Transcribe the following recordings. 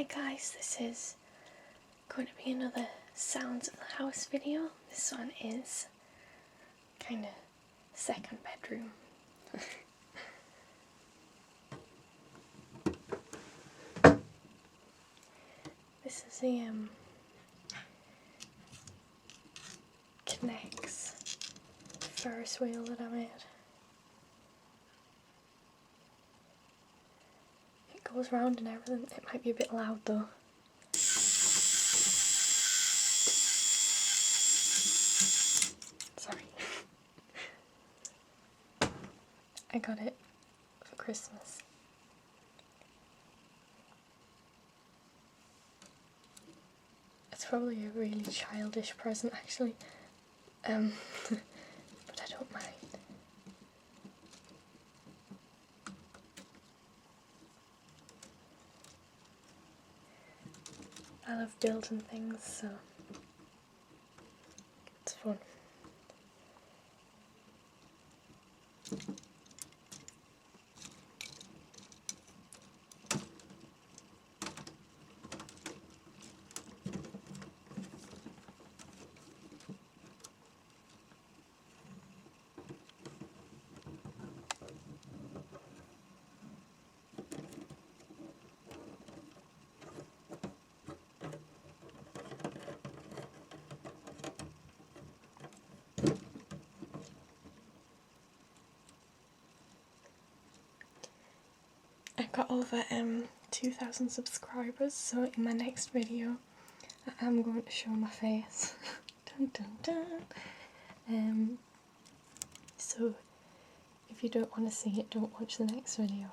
Hi guys, this is going to be another Sounds of the House video. This one is kind of second bedroom. This is the K'NEX Ferris wheel that I made. It goes round and everything. It might be a bit loud though. Sorry. I got it for Christmas. It's probably a really childish present actually, but I don't mind. I love building things, so it's fun. I've got over 2,000 subscribers, so in my next video I'm going to show my face. Dun, dun, dun. So if you don't want to see it, don't watch the next video.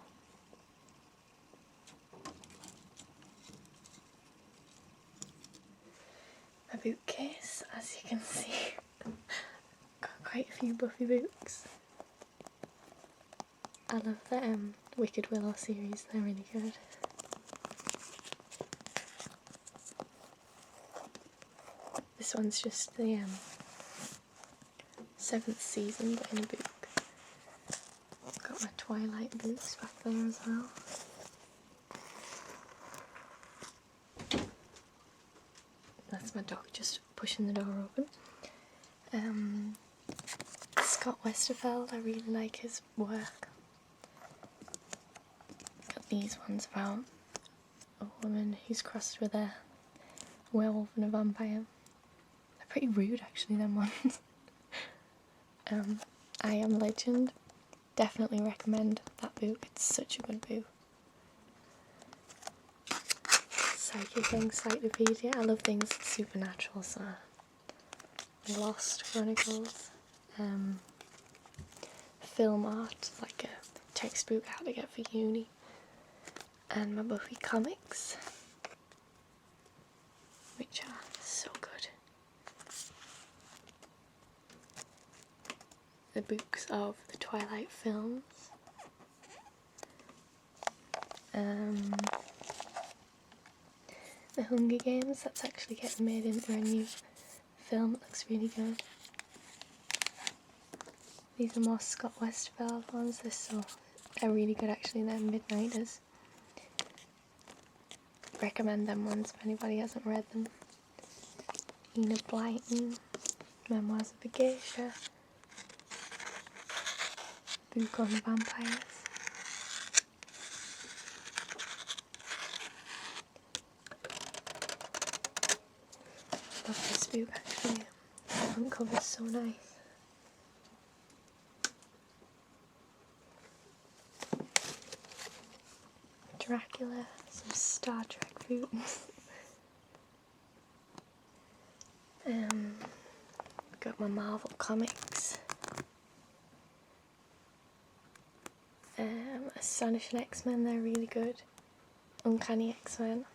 My bookcase, as you can see, got quite a few Buffy books. I love the Wicked Willow series, they're really good. This one's just the 7th season, but in a book. I've got my Twilight books back there as well. That's my dog just pushing the door open. Scott Westerfeld, I really like his work. Got these ones about a woman who's crossed with a werewolf and a vampire. They're pretty rude actually, them ones. I Am Legend, definitely recommend that book, it's such a good book. Psychic Encyclopedia, I love things supernatural, so Lost Chronicles, film art, like a textbook how to get for uni, and my Buffy comics, which are so good. The books of the Twilight films, the Hunger Games, that's actually getting made into a new film, it looks really good. These are more Scott Westerfeld ones, they're really good actually, they're Midnighters. Recommend them ones if anybody hasn't read them. Enid Blyton, Memoirs of a Geisha, book on vampires. Love this book actually, the front cover's so nice. Dracula, some Star Trek books. Got my Marvel comics. Astonishing X-Men, they're really good. Uncanny X-Men.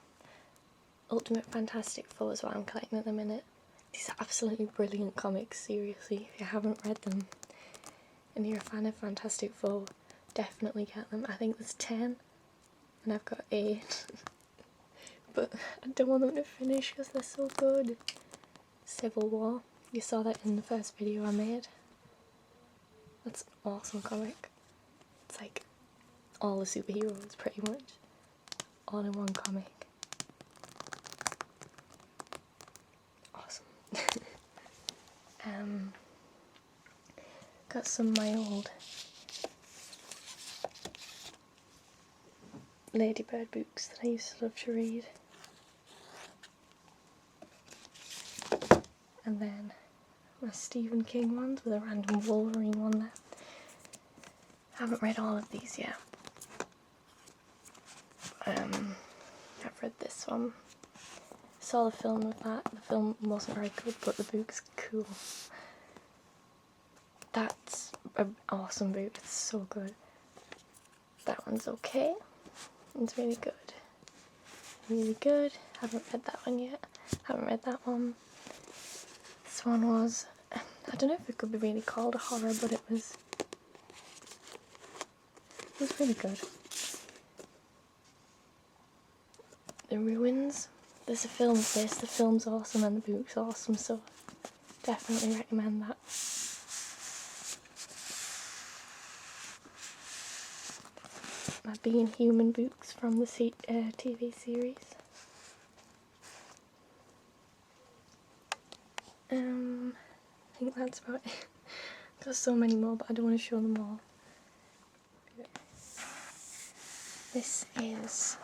Ultimate Fantastic Four is what I'm collecting at the minute. These are absolutely brilliant comics, seriously. If you haven't read them and you're a fan of Fantastic Four, definitely get them. I think there's 10 and I've got 8. But I don't want them to finish because they're so good. Civil War, you saw that in the first video I made. That's an awesome comic. It's like all the superheroes pretty much, all in one comic. Got some of my old Ladybird books that I used to love to read. And then my Stephen King ones with a random Wolverine one there. Haven't read all of these yet. I've read this one. Saw the film of that. The film wasn't very good, but the book's cool. That's an awesome book. It's so good. That one's okay. It's really good. Really good. Haven't read that one yet. Haven't read that one. This one was, I don't know if it could be really called a horror, but it was really good. The Ruins. There's a film of this. The film's awesome and the book's awesome, so definitely recommend that. My Being Human books from the TV series. I think that's about it. Got so many more, but I don't want to show them all. This is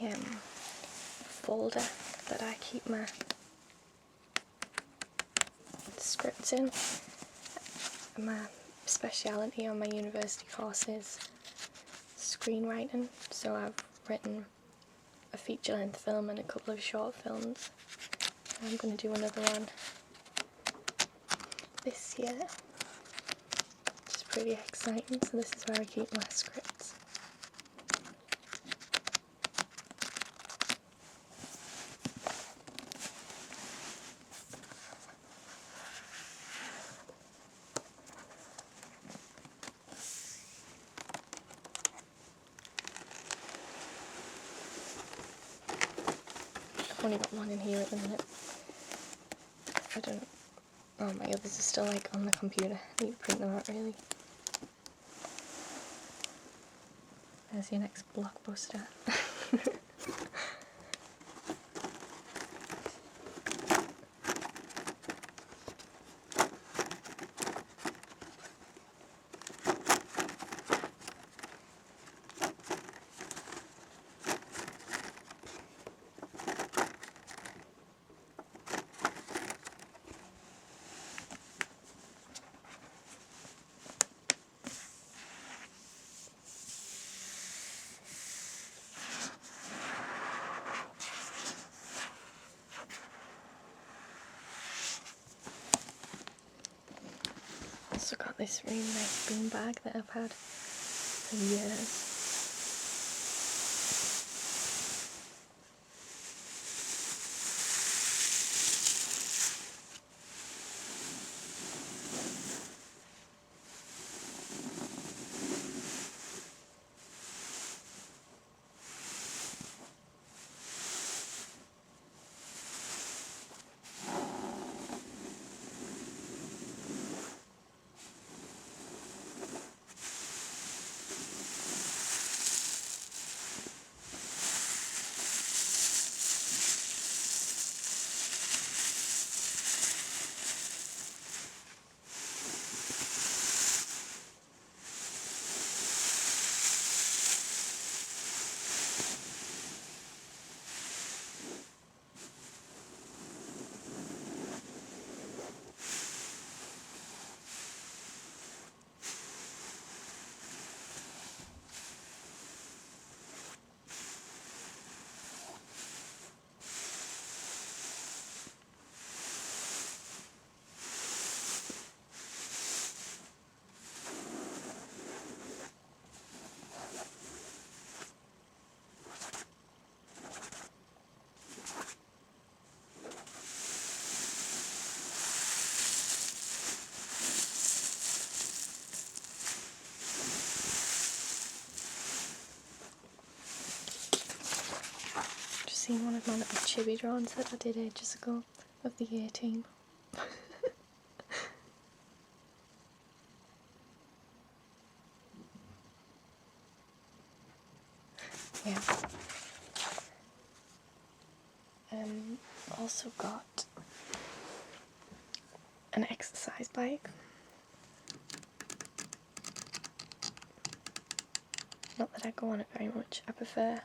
a folder that I keep my scripts in. My speciality on my university course is screenwriting, so I've written a feature-length film and a couple of short films. I'm going to do another one this year. It's pretty exciting, so this is where I keep my scripts. I've only got one in here at the minute. I don't. Oh, my others are still like on the computer. I need to print them out really. There's your next blockbuster. Also got this really nice bean bag that I've had for years. Seen one of my little chibi drawings that I did ages ago of the A-Team. Yeah. Also got an exercise bike. Not that I go on it very much, I prefer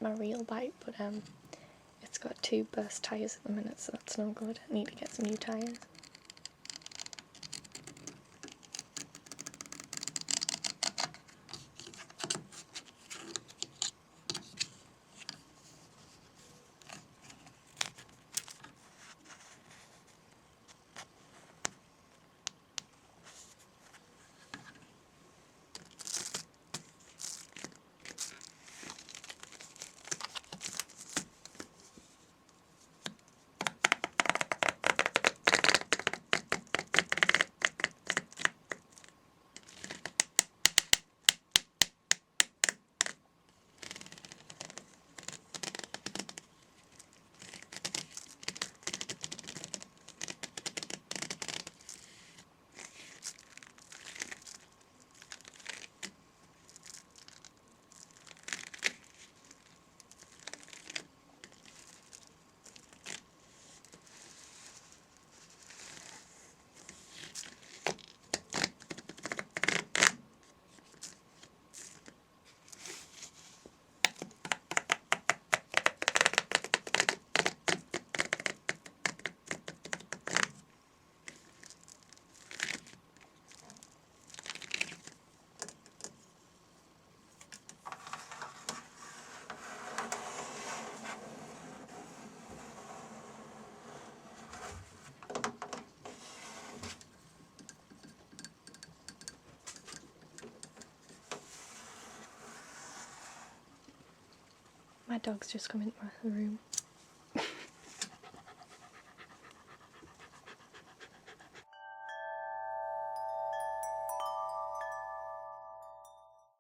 my real bike, but it's got 2 burst tyres at the minute, so that's no good. I need to get some new tyres. My dog's just come into my room.